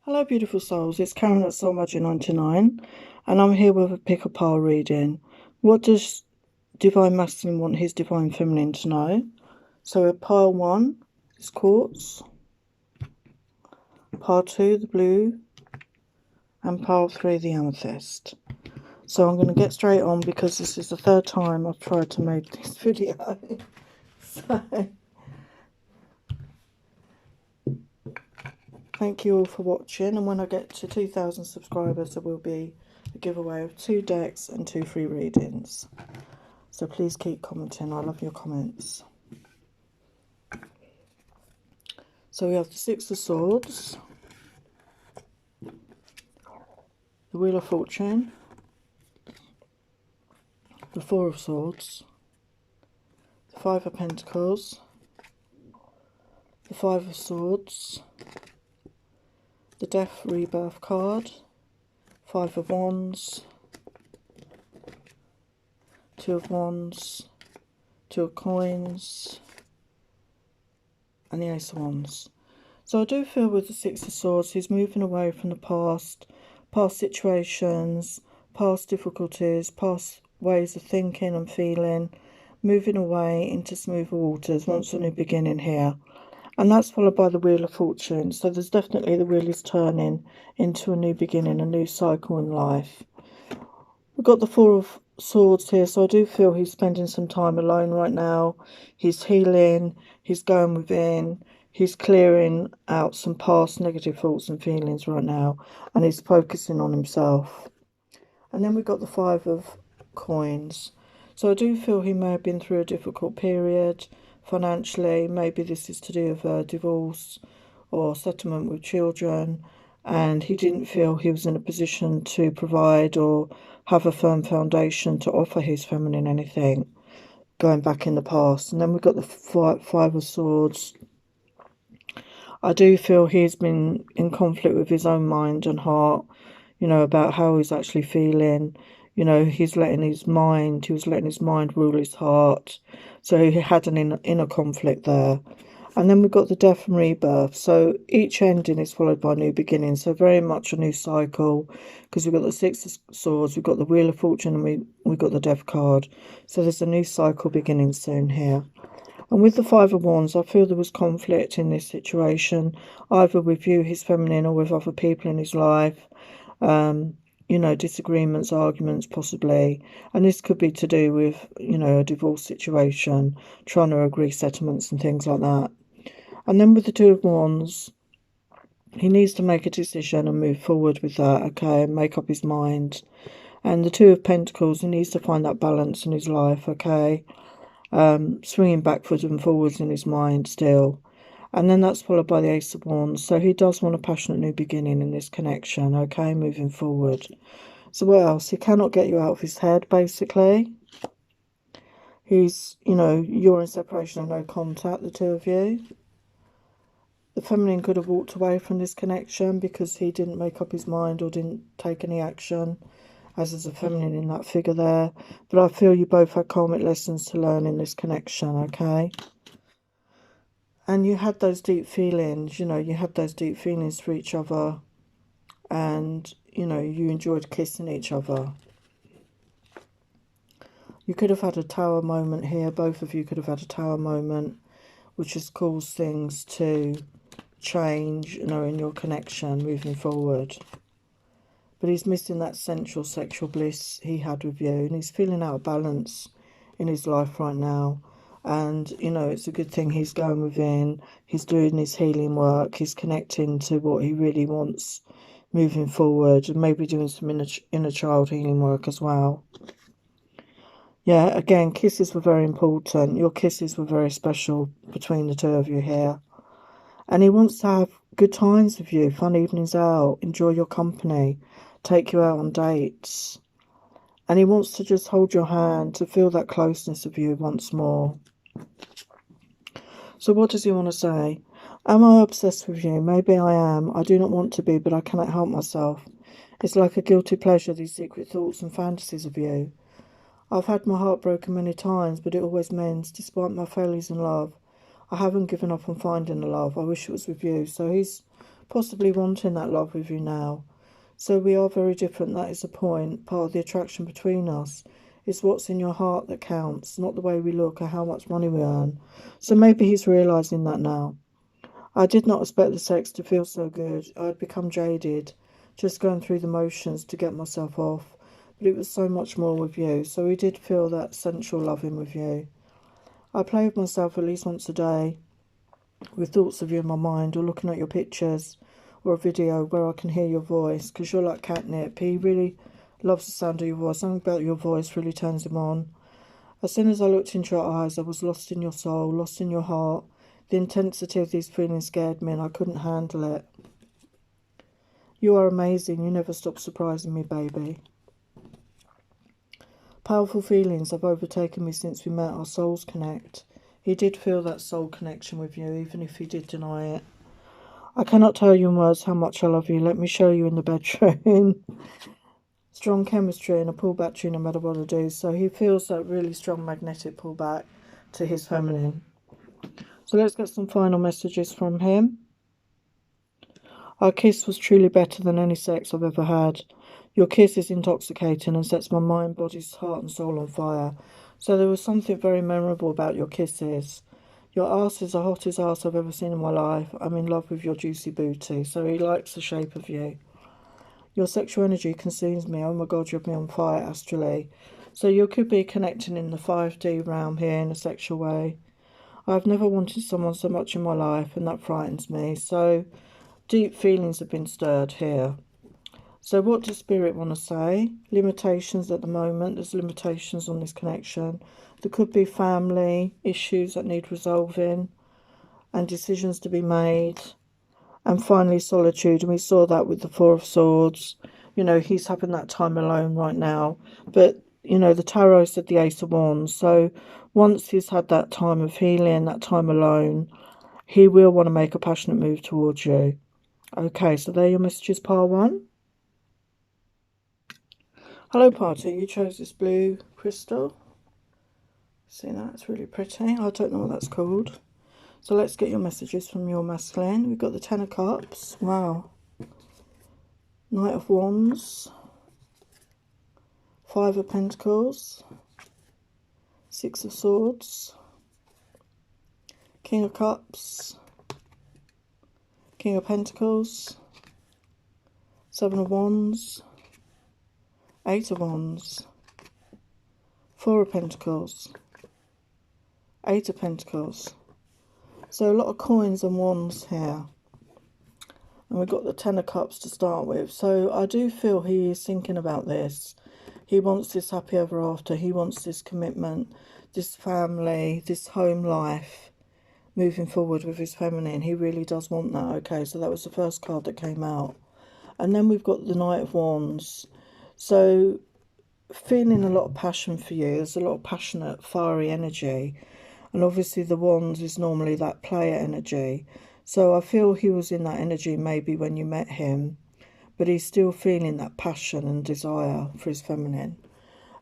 Hello beautiful souls, it's Karen at Soulmates99 and I'm here with a pick a pile reading. What does Divine Masculine want his Divine Feminine to know? So pile 1 is quartz, pile 2 the blue, and pile 3 the amethyst. So I'm going to get straight on because this is the third time I've tried to make this video. So thank you all for watching, and when I get to 2,000 subscribers there will be a giveaway of 2 decks and 2 free readings. So please keep commenting, I love your comments. So we have the Six of Swords, the Wheel of Fortune, the Four of Swords, the Five of Pentacles, the Five of Swords, the Death Rebirth card, Five of Wands, Two of Wands, Two of Coins, and the Ace of Wands. So I do feel with the Six of Swords, he's moving away from the past situations, past difficulties, past ways of thinking and feeling, moving away into smoother waters, wants a new beginning here. And that's followed by the Wheel of Fortune. So there's definitely the wheel is turning into a new beginning, a new cycle in life. We've got the Four of Swords here, so I do feel he's spending some time alone right now. He's healing, he's going within, he's clearing out some past negative thoughts and feelings right now, and he's focusing on himself. And then we've got the Five of Coins. So I do feel he may have been through a difficult period financially. Maybe this is to do with a divorce or settlement with children, and he didn't feel he was in a position to provide or have a firm foundation to offer his feminine anything going back in the past. And then we've got the Five of Swords. I do feel he's been in conflict with his own mind and heart, you know, about how he's actually feeling. You know, he was letting his mind rule his heart. So he had an inner conflict there. And then we've got the Death and Rebirth. So each ending is followed by a new beginning. So very much a new cycle, because we've got the Six of Swords, we've got the Wheel of Fortune, and we've got the Death card. So there's a new cycle beginning soon here. And with the Five of Wands, I feel there was conflict in this situation, either with you, his feminine, or with other people in his life. You know, disagreements, arguments, possibly. And this could be to do with, you know, a divorce situation, trying to agree settlements and things like that. And then with the Two of Wands, he needs to make a decision and move forward with that, okay, and make up his mind. And the Two of Pentacles, he needs to find that balance in his life, okay, swinging backwards and forwards in his mind still. And then that's followed by the Ace of Wands. So he does want a passionate new beginning in this connection, okay, moving forward. So what else? He cannot get you out of his head, basically. He's, you know, you're in separation and no contact, the two of you. The feminine could have walked away from this connection because he didn't make up his mind or didn't take any action, as is a feminine in that figure there. But I feel you both had karmic lessons to learn in this connection, okay? And you had those deep feelings, you know, you had those deep feelings for each other. And, you know, you enjoyed kissing each other. You could have had a tower moment here. Both of you could have had a tower moment, which has caused things to change, you know, in your connection moving forward. But he's missing that sensual sexual bliss he had with you, and he's feeling out of balance in his life right now. And, you know, it's a good thing he's going within, he's doing his healing work, he's connecting to what he really wants moving forward, and maybe doing some inner child healing work as well. Yeah, again, kisses were very important. Your kisses were very special between the two of you here. And he wants to have good times with you, fun evenings out, enjoy your company, take you out on dates. And he wants to just hold your hand, to feel that closeness of you once more. So what does he want to say? Am I obsessed with you? Maybe I am. I do not want to be, but I cannot help myself. It's like a guilty pleasure, these secret thoughts and fantasies of you. I've had my heart broken many times, but it always mends, despite my failures in love. I haven't given up on finding the love. I wish it was with you. So he's possibly wanting that love with you now. So we are very different. That is the point. Part of the attraction between us is what's in your heart that counts, not the way we look or how much money we earn. So maybe he's realising that now. I did not expect the sex to feel so good. I'd become jaded, just going through the motions to get myself off. But it was so much more with you. So he did feel that sensual loving with you. I play with myself at least once a day, with thoughts of you in my mind, or looking at your pictures, or a video where I can hear your voice, because you're like catnip. He really loves the sound of your voice. Something about your voice really turns him on. As soon as I looked into your eyes, I was lost in your soul, lost in your heart. The intensity of these feelings scared me and I couldn't handle it. You are amazing. You never stop surprising me, baby. Powerful feelings have overtaken me since we met. Our souls connect. He did feel that soul connection with you, even if he did deny it. I cannot tell you in words how much I love you. Let me show you in the bedroom. Strong chemistry and a pull back to you no matter what I do. So he feels that really strong magnetic pull back to his feminine. So let's get some final messages from him. Our kiss was truly better than any sex I've ever had. Your kiss is intoxicating and sets my mind, body, heart and soul on fire. So there was something very memorable about your kisses. Your arse is the hottest arse I've ever seen in my life. I'm in love with your juicy booty. So he likes the shape of you. Your sexual energy consumes me. Oh my God, you have me on fire astrally. So you could be connecting in the 5D realm here in a sexual way. I've never wanted someone so much in my life, and that frightens me. So deep feelings have been stirred here. So what does Spirit want to say? Limitations at the moment. There's limitations on this connection. There could be family issues that need resolving and decisions to be made. And finally, solitude. And we saw that with the Four of Swords. You know, he's having that time alone right now. But, you know, the Tarot said the Ace of Wands. So once he's had that time of healing, that time alone, he will want to make a passionate move towards you. Okay, so there are your messages, part one. Hello, party. You chose this blue crystal. See that? It's really pretty. I don't know what that's called. So let's get your messages from your masculine. We've got the Ten of Cups. Wow. Knight of Wands. Five of Pentacles. Six of Swords. King of Cups. King of Pentacles. Seven of Wands. Eight of Wands. Four of Pentacles. Eight of Pentacles. So a lot of coins and wands here. And we've got the Ten of Cups to start with. So I do feel he is thinking about this. He wants this happy ever after. He wants this commitment, this family, this home life, moving forward with his feminine. He really does want that. Okay, so that was the first card that came out. And then we've got the Knight of Wands. So feeling a lot of passion for you. There's a lot of passionate, fiery energy. And obviously the Wands is normally that player energy. So I feel he was in that energy maybe when you met him. But he's still feeling that passion and desire for his feminine.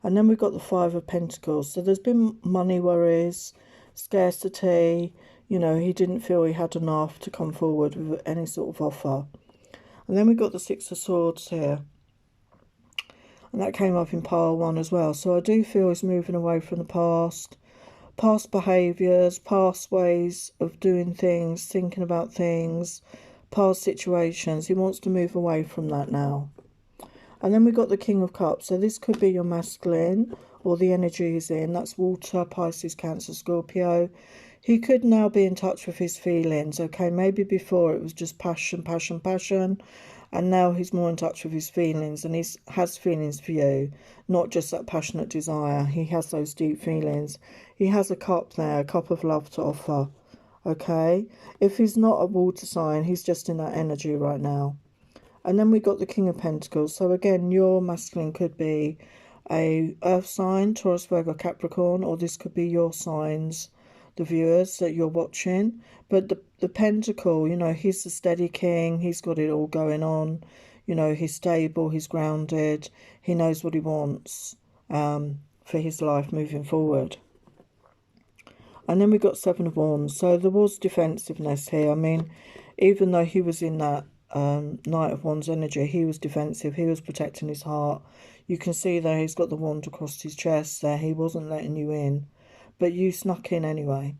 And then we've got the Five of Pentacles. So there's been money worries, scarcity. You know, he didn't feel he had enough to come forward with any sort of offer. And then we've got the Six of Swords here. And that came up in pile one as well. So I do feel he's moving away from the past behaviours, past ways of doing things, thinking about things, past situations. He wants to move away from that now. And then we've got the King of Cups. So this could be your masculine or the energy he's in. That's water, Pisces, Cancer, Scorpio. He could now be in touch with his feelings. Okay, maybe before it was just passion, passion, passion. And now he's more in touch with his feelings, and he has feelings for you, not just that passionate desire. He has those deep feelings. He has a cup there, a cup of love to offer, okay? If he's not a water sign, he's just in that energy right now. And then we got the King of Pentacles. So again, your masculine could be a earth sign, Taurus, Virgo, Capricorn, or this could be your signs, the viewers that you're watching. But the pentacle, you know, he's the steady king. He's got it all going on. You know, he's stable, he's grounded. He knows what he wants for his life moving forward. And then we got Seven of Wands. So there was defensiveness here. I mean, even though he was in that Knight of Wands energy. He was defensive. He was protecting his heart. You can see there he's got the wand across his chest there. He wasn't letting you in, but you snuck in anyway.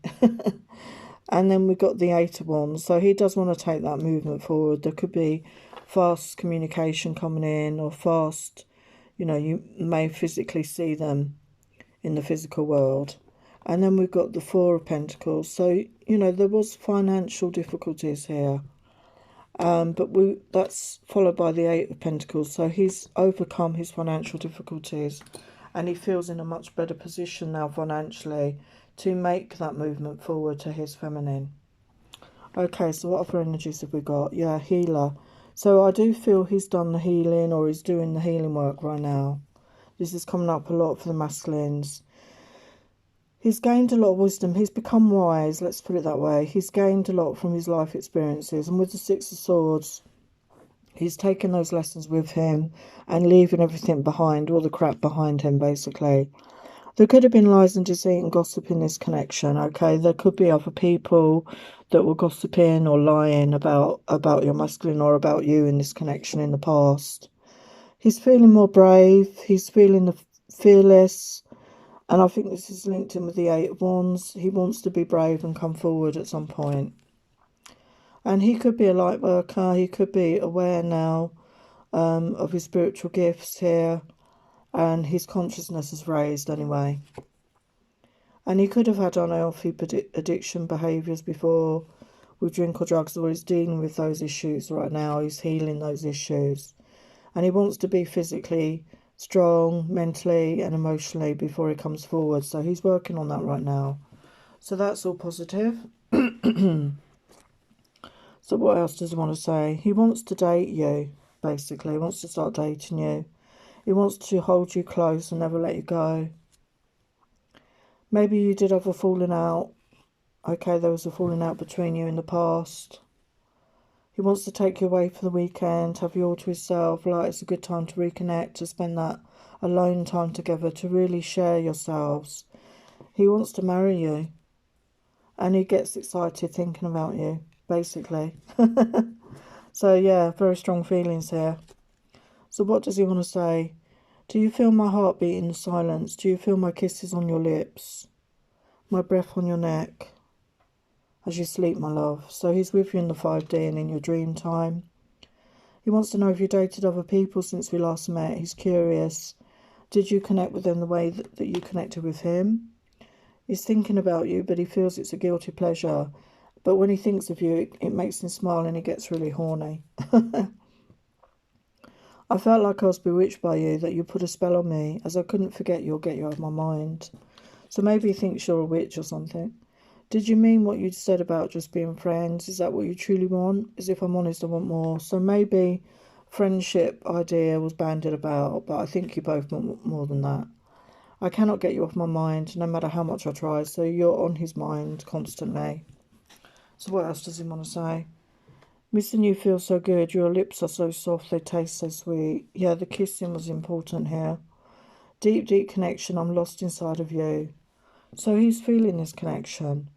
And then we've got the Eight of Wands. So he does want to take that movement forward. There could be fast communication coming in, or fast, you know, you may physically see them in the physical world. And then we've got the Four of Pentacles. So, you know, there was financial difficulties here. But that's followed by the Eight of Pentacles. So he's overcome his financial difficulties. And he feels in a much better position now financially to make that movement forward to his feminine. Okay, so what other energies have we got? Yeah, healer. So I do feel he's done the healing, or he's doing the healing work right now. This is coming up a lot for the masculines. He's gained a lot of wisdom. He's become wise, let's put it that way. He's gained a lot from his life experiences. And with the Six of Swords, he's taken those lessons with him and leaving everything behind, all the crap behind him, basically. There could have been lies and deceit and gossip in this connection, okay? There could be other people that were gossiping or lying about your masculine or about you in this connection in the past. He's feeling more brave. He's feeling fearless. And I think this is linked in with the Eight of Wands. He wants to be brave and come forward at some point. And he could be a light worker. He could be aware now of his spiritual gifts here. And his consciousness is raised anyway. And he could have had unhealthy addiction behaviours before with drink or drugs, or he's dealing with those issues right now. He's healing those issues. And he wants to be physically strong, mentally and emotionally before he comes forward. So he's working on that right now. So that's all positive. So what else does he want to say? He wants to date you, basically. He wants to start dating you. He wants to hold you close and never let you go. Maybe you did have a falling out. Okay, there was a falling out between you in the past. He wants to take you away for the weekend, have you all to himself. Like, it's a good time to reconnect, to spend that alone time together, to really share yourselves. He wants to marry you. And he gets excited thinking about you, basically. So, yeah, very strong feelings here. So what does he want to say? Do you feel my heartbeat in the silence? Do you feel my kisses on your lips? My breath on your neck? As you sleep, my love. So he's with you in the 5D and in your dream time. He wants to know if you dated other people since we last met. He's curious. Did you connect with them the way that you connected with him? He's thinking about you, but he feels it's a guilty pleasure. But when he thinks of you, it makes him smile and he gets really horny. I felt like I was bewitched by you, that you put a spell on me. As I couldn't forget you or get you out of my mind. So maybe he thinks you're a witch or something. Did you mean what you said about just being friends? Is that what you truly want? As if I'm honest, I want more. So maybe friendship idea was bandied about, but I think you both want more than that. I cannot get you off my mind, no matter how much I try. So you're on his mind constantly. So what else does he want to say? Missing you feels so good. Your lips are so soft. They taste so sweet. Yeah, the kissing was important here. Deep, deep connection. I'm lost inside of you. So he's feeling this connection.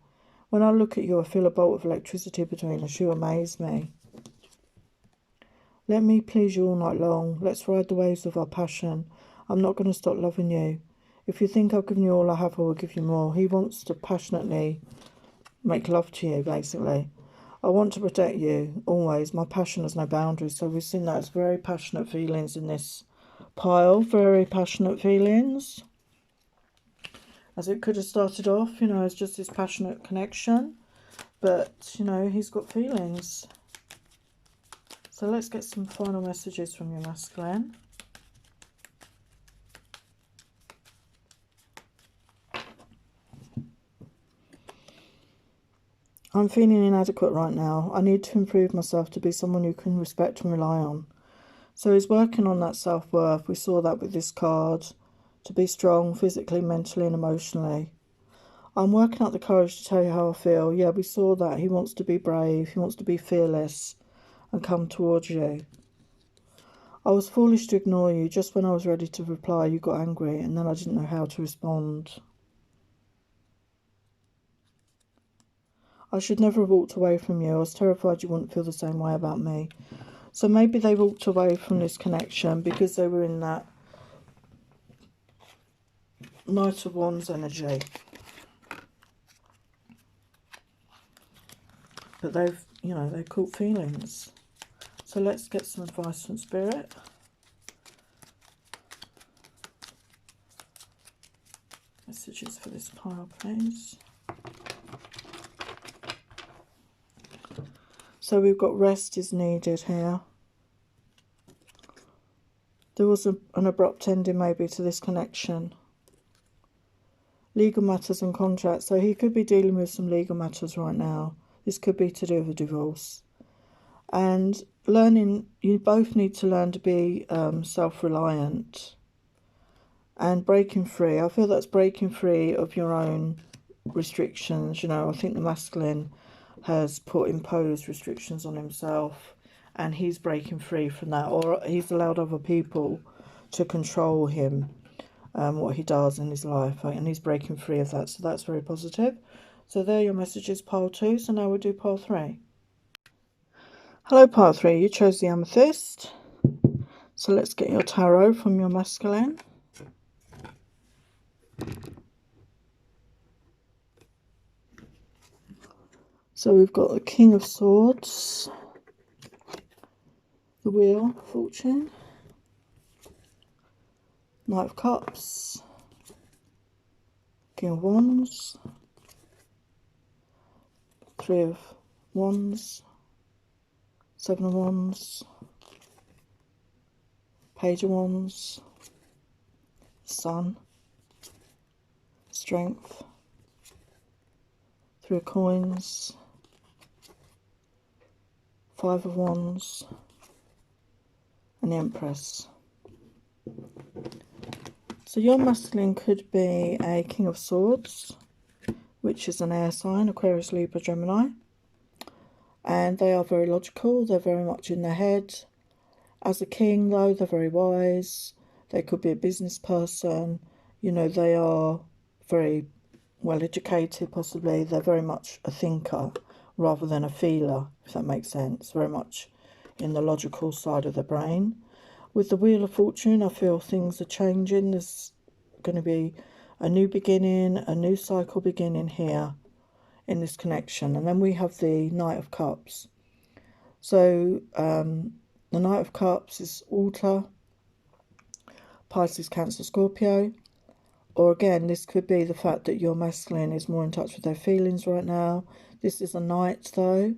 When I look at you, I feel a bolt of electricity between us. You amaze me. Let me please you all night long. Let's ride the waves of our passion. I'm not going to stop loving you. If you think I've given you all I have, I will give you more. He wants to passionately make love to you, basically. I want to protect you, always. My passion has no boundaries. So we've seen that as very passionate feelings in this pile. Very passionate feelings. As it could have started off, you know, as just this passionate connection. But, you know, he's got feelings. So let's get some final messages from your masculine. I'm feeling inadequate right now. I need to improve myself to be someone you can respect and rely on. So he's working on that self-worth. We saw that with this card. To be strong physically, mentally and emotionally. I'm working out the courage to tell you how I feel. Yeah, we saw that. He wants to be brave. He wants to be fearless and come towards you. I was foolish to ignore you. Just when I was ready to reply, you got angry and then I didn't know how to respond. I should never have walked away from you. I was terrified you wouldn't feel the same way about me. So maybe they walked away from this connection because they were in that Knight of Wands energy. But they've, you know, they've caught feelings. So let's get some advice from Spirit. Messages for this pile, please. So we've got rest is needed here. There was an abrupt ending maybe to this connection. Legal matters and contracts. So he could be dealing with some legal matters right now. This could be to do with a divorce. And learning, you both need to learn to be self-reliant and breaking free. I feel that's breaking free of your own restrictions. You know, I think the masculine has imposed restrictions on himself, and he's breaking free from that, or he's allowed other people to control him, what he does in his life, and he's breaking free of that. So that's very positive. So there are your messages, pile 2. So now we'll do pile 3. Hello, pile 3. You chose the Amethyst. So let's get your tarot from your masculine. So we've got the King of Swords, the Wheel of Fortune, Knight of Cups, King of Wands, 3 of Wands, 7 of Wands, Page of Wands, Sun, Strength, 3 of Coins, 5 of Wands, and the Empress. So your masculine could be a King of Swords, which is an air sign, Aquarius, Libra, Gemini. And they are very logical, they're very much in their head. As a king, though, they're very wise. They could be a business person. You know, they are very well educated, possibly. They're very much a thinker rather than a feeler, if that makes sense. Very much in the logical side of the brain. With the Wheel of Fortune, I feel things are changing. There's going to be a new beginning, a new cycle beginning here in this connection. And then we have the Knight of Cups. So the Knight of Cups is Water, Pisces, Cancer, Scorpio. Or again, this could be the fact that your masculine is more in touch with their feelings right now. This is a Knight, though,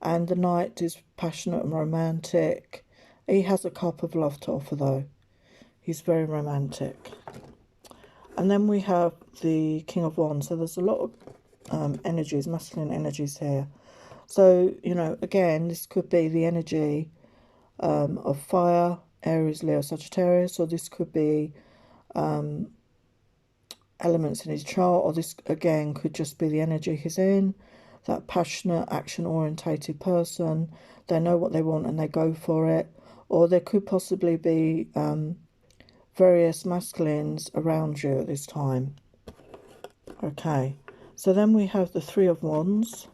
and the Knight is passionate and romantic. He has a cup of love to offer, though. He's very romantic. And then we have the King of Wands. So there's a lot of energies, masculine energies here. So, you know, again, this could be the energy of fire, Aries, Leo, Sagittarius, or this could be elements in his chart, or this again could just be the energy he's in, that passionate, action-orientated person. They know what they want and they go for it. Or there could possibly be various masculines around you at this time. Okay, so then we have the 3 of Wands.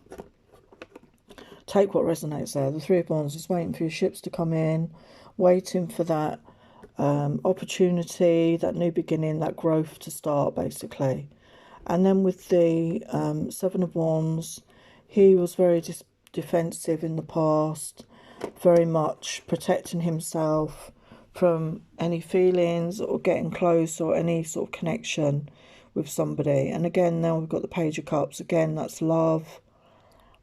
Take what resonates there. The 3 of Wands is waiting for your ships to come in, waiting for that opportunity, that new beginning, that growth to start, basically. And then with the 7 of Wands, he was very defensive in the past, very much protecting himself from any feelings or getting close or any sort of connection with somebody. And again, now we've got the Page of Cups. Again, that's love,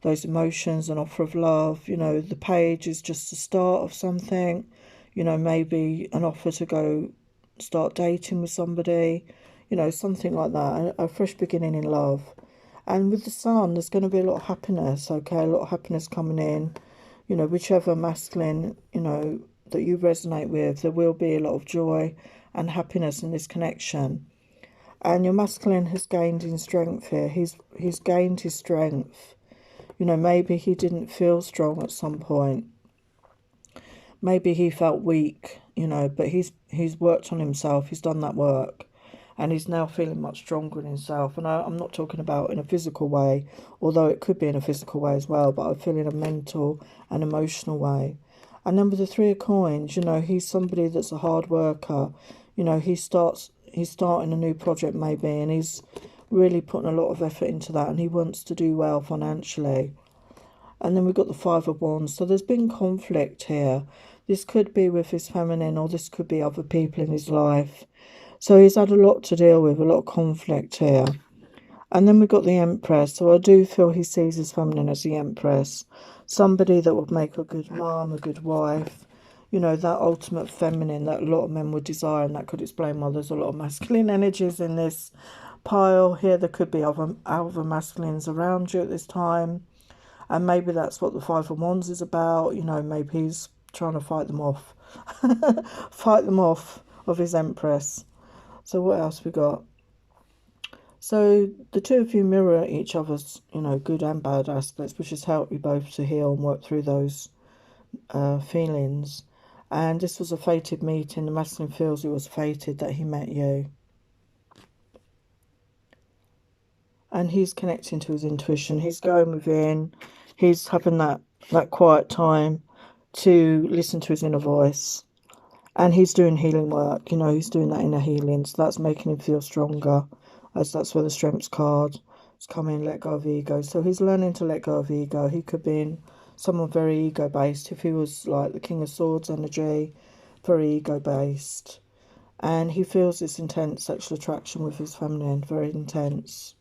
those emotions, an offer of love. You know, the Page is just the start of something. You know, maybe an offer to go start dating with somebody, you know, something like that, a fresh beginning in love. And with the Sun, there's going to be a lot of happiness, okay, a lot of happiness coming in, you know, whichever masculine, you know, that you resonate with, there will be a lot of joy and happiness in this connection. And your masculine has gained in strength here. He's gained his strength. You know, maybe he didn't feel strong at some point. Maybe he felt weak, you know, but he's worked on himself. He's done that work. And he's now feeling much stronger in himself. And I'm not talking about in a physical way, although it could be in a physical way as well, but I feel in a mental and emotional way. And then with the Three of Coins, you know, he's somebody that's a hard worker. You know, he's starting a new project maybe, and he's really putting a lot of effort into that, and he wants to do well financially. And then we've got the Five of Wands. So there's been conflict here. This could be with his feminine, or this could be other people in his life. So he's had a lot to deal with, a lot of conflict here. And then we've got the Empress. So I do feel he sees his feminine as the Empress. Somebody that would make a good mom, a good wife. You know, that ultimate feminine that a lot of men would desire. And that could explain why there's a lot of masculine energies in this pile here. There could be other masculines around you at this time. And maybe that's what the Five of Wands is about. You know, maybe he's trying to fight them off. Fight them off of his Empress. So what else we got? So the two of you mirror each other's, you know, good and bad aspects, which has helped you both to heal and work through those feelings. And this was a fated meeting. The masculine feels it was fated that he met you. And he's connecting to his intuition. He's going within. He's having that quiet time to listen to his inner voice. And he's doing healing work. You know, he's doing that inner healing. So that's making him feel stronger, as that's where the Strengths card is coming, let go of ego. So he's learning to let go of ego. He could be in someone very ego-based. If he was like the King of Swords energy, very ego-based. And he feels this intense sexual attraction with his feminine, very intense.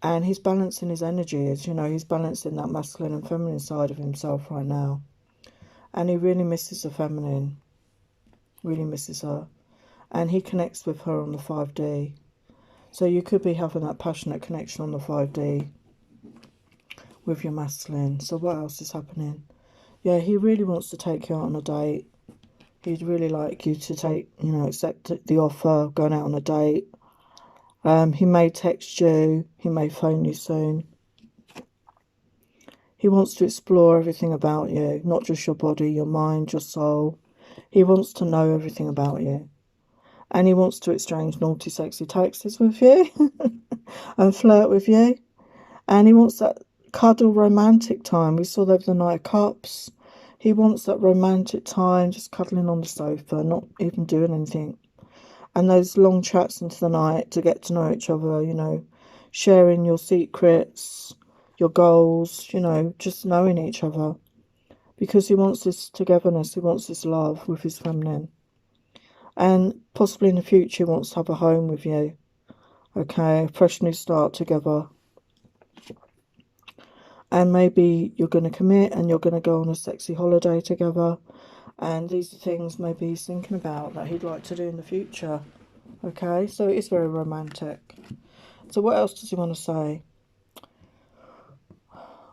And he's balancing his energies, you know, he's balancing that masculine and feminine side of himself right now. And he really misses the feminine, really misses her. And he connects with her on the 5D. So you could be having that passionate connection on the 5D with your masculine. So what else is happening? Yeah, he really wants to take you out on a date. He'd really like you to take, you know, accept the offer, going out on a date. He may text you. He may phone you soon. He wants to explore everything about you, not just your body, your mind, your soul. He wants to know everything about you. And he wants to exchange naughty, sexy texts with you and flirt with you. And he wants that cuddle romantic time. We saw that with the Knight of Cups. He wants that romantic time, just cuddling on the sofa, not even doing anything. And those long chats into the night to get to know each other, you know, sharing your secrets, your goals, you know, just knowing each other. Because he wants this togetherness, he wants this love with his feminine. And possibly in the future he wants to have a home with you. Okay, a fresh new start together. And maybe you're going to commit and you're going to go on a sexy holiday together. And these are things maybe he's thinking about that he'd like to do in the future. Okay, so it is very romantic. So what else does he want to say?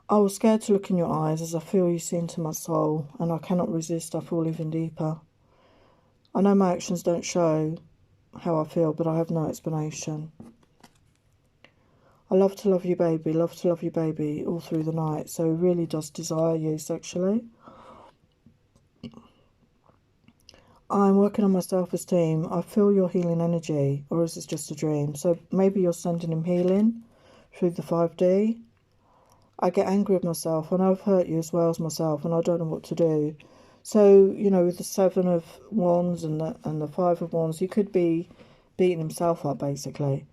I was scared to look in your eyes as I feel you see into my soul, and I cannot resist, I fall even deeper. I know my actions don't show how I feel, but I have no explanation. I love to love you, baby, love to love you, baby, all through the night. So he really does desire you sexually. I'm working on my self-esteem. I feel your healing energy, or is this just a dream? So maybe you're sending him healing through the 5D. I get angry with myself. I know I've hurt you as well as myself, and I don't know what to do. So, you know, with the 7 of Wands and the 5 of Wands, he could be beating himself up, basically.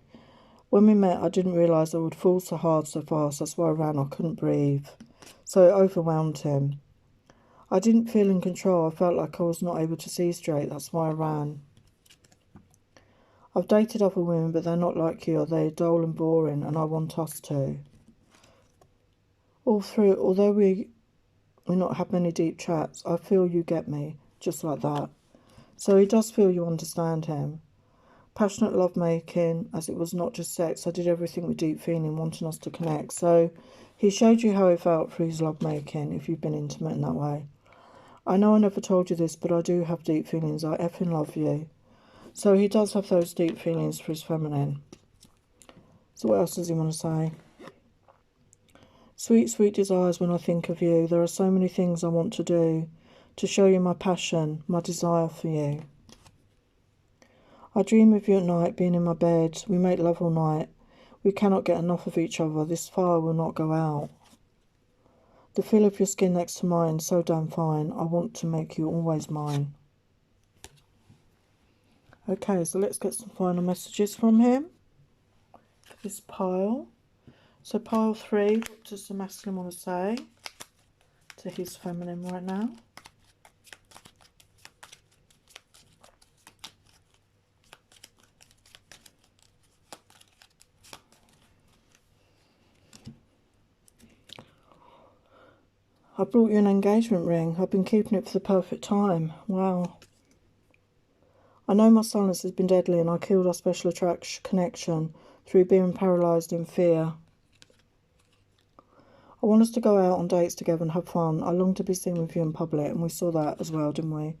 When we met, I didn't realise I would fall so hard so fast. That's why I ran. I couldn't breathe. So it overwhelmed him. I didn't feel in control. I felt like I was not able to see straight. That's why I ran. I've dated other women, but they're not like you. They're dull and boring, and I want us to. All through, although we not have many deep chats, I feel you get me, just like that. So he does feel you understand him. Passionate lovemaking, as it was not just sex. I did everything with deep feeling, wanting us to connect. So he showed you how he felt through his lovemaking, if you've been intimate in that way. I know I never told you this, but I do have deep feelings. I effing love you. So he does have those deep feelings for his feminine. So what else does he want to say? Sweet, sweet desires when I think of you. There are so many things I want to do to show you my passion, my desire for you. I dream of you at night, being in my bed. We make love all night. We cannot get enough of each other. This fire will not go out. The feel of your skin next to mine, so damn fine. I want to make you always mine. Okay, so let's get some final messages from him for this pile. So pile 3, what does the masculine want to say to his feminine right now? I brought you an engagement ring. I've been keeping it for the perfect time. Wow. I know my silence has been deadly and I killed our special attraction connection through being paralysed in fear. I want us to go out on dates together and have fun. I long to be seen with you in public, and we saw that as well, didn't we?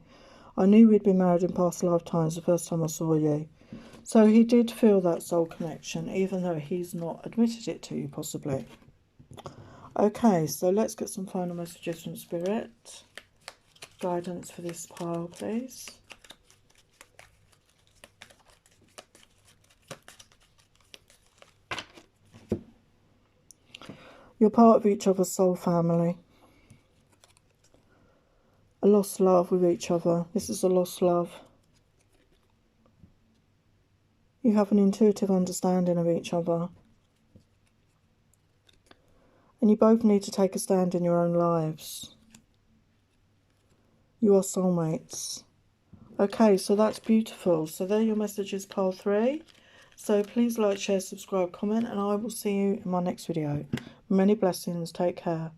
I knew we'd been married in past lifetimes the first time I saw you. So he did feel that soul connection, even though he's not admitted it to you, possibly. Okay, so let's get some final messages from Spirit. Guidance for this pile, please. You're part of each other's soul family. A lost love with each other. This is a lost love. You have an intuitive understanding of each other. And you both need to take a stand in your own lives. You are soulmates. Okay, so that's beautiful. So there are your messages, pile 3. So please like, share, subscribe, comment, and I will see you in my next video. Many blessings. Take care.